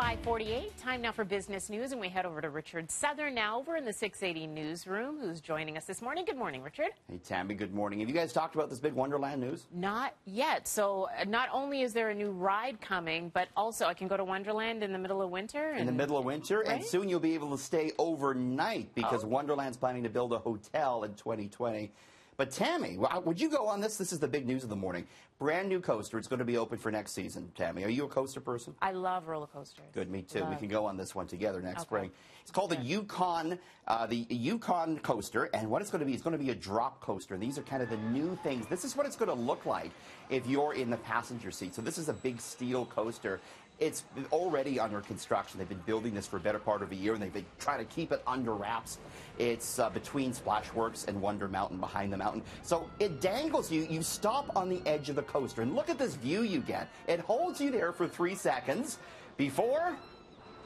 5:48. Time now for business news, and we head over to Richard Southern now over in the 680 newsroom, who's joining us this morning. Good morning, Richard. Hey, Tammy, good morning. Have you guys talked about this big Wonderland news? Not yet. So not only is there a new ride coming, but also I can go to Wonderland in the middle of winter. In the middle of winter, right? And soon you'll be able to stay overnight because Wonderland's planning to build a hotel in 2020. But Tammy, would you go on this? This is the big news of the morning. Brand new coaster. It's going to be open for next season. Tammy, are you a coaster person? I love roller coasters. Good, me too. We can go on this one together next spring. It's called the Yukon Coaster, and what it's going to be a drop coaster. And these are kind of the new things. This is what it's going to look like if you're in the passenger seat. So this is a big steel coaster. It's already under construction. They've been building this for a better part of a year, and they've been trying to keep it under wraps. It's between Splashworks and Wonder Mountain, behind the mountain. So it dangles you. You stop on the edge of the coaster, and look at this view you get. It holds you there for 3 seconds before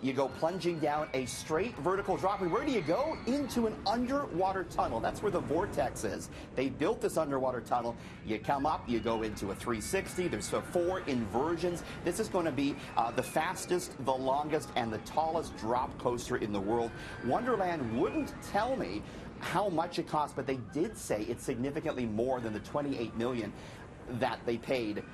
you go plunging down a straight vertical drop. And where do you go? Into an underwater tunnel. That's where the vortex is. They built this underwater tunnel. You come up, you go into a 360. There's 4 inversions. This is going to be the fastest, the longest, and the tallest drop coaster in the world. Wonderland wouldn't tell me how much it costs, but they did say it's significantly more than the $28 million that they paid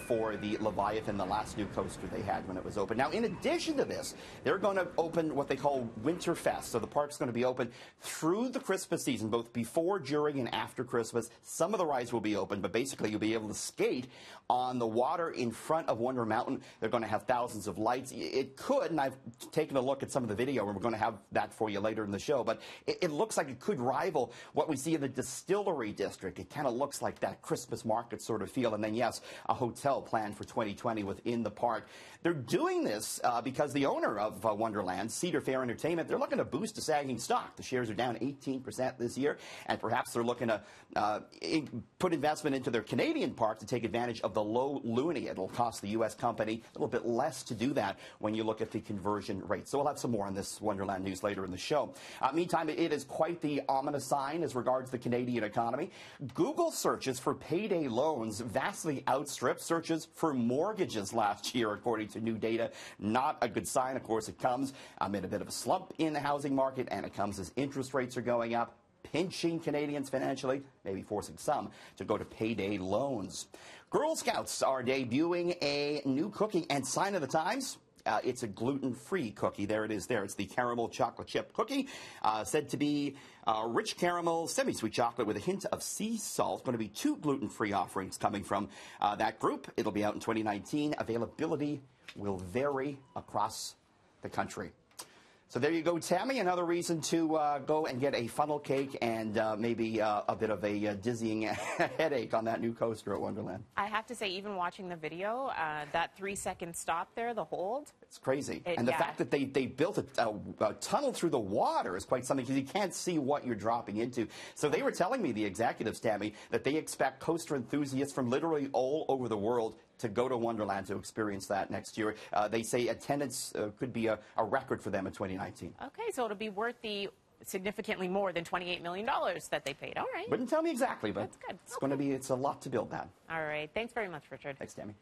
for the Leviathan, the last new coaster they had when it was open. Now, in addition to this, they're going to open what they call Winter Fest. So the park's going to be open through the Christmas season, both before, during, and after Christmas. Some of the rides will be open, but basically you'll be able to skate on the water in front of Wonder Mountain. They're going to have thousands of lights. It could, and I've taken a look at some of the video, and we're going to have that for you later in the show, but it looks like it could rival what we see in the Distillery District. It kind of looks like that Christmas market sort of feel. And then, yes, a hotel planned for 2020 within the park. They're doing this because the owner of Wonderland, Cedar Fair Entertainment, they're looking to boost a sagging stock. The shares are down 18% this year, and perhaps they're looking to put investment into their Canadian park to take advantage of the low loonie. It'll cost the U.S. company a little bit less to do that when you look at the conversion rate. So we'll have some more on this Wonderland news later in the show. Meantime, it is quite the ominous sign as regards the Canadian economy. Google searches for payday loans vastly outstripped searches for mortgages last year, according to new data. Not a good sign. Of course, it comes amid a bit of a slump in the housing market, and it comes as interest rates are going up, pinching Canadians financially, maybe forcing some to go to payday loans. Girl Scouts are debuting a new cookie, and sign of the times, it's a gluten-free cookie. There it is there. It's the caramel chocolate chip cookie, said to be rich caramel, semi-sweet chocolate with a hint of sea salt. Going to be 2 gluten-free offerings coming from that group. It'll be out in 2019. Availability will vary across the country. So there you go, Tammy. Another reason to go and get a funnel cake and maybe a bit of a dizzying headache on that new coaster at Wonderland. I have to say, even watching the video, that 3-second stop there, the hold. It's crazy. And the fact that they built a tunnel through the water is quite something, because you can't see what you're dropping into. So they were telling me, the executives, Tammy, that they expect coaster enthusiasts from literally all over the world to go to Wonderland to experience that next year. They say attendance could be a record for them in 2019. Okay, so it'll be worth the significantly more than $28 million that they paid. All right. Wouldn't tell me exactly, but that's good. It's going to be, it's a lot to build that. All right. Thanks very much, Richard. Thanks, Tammy.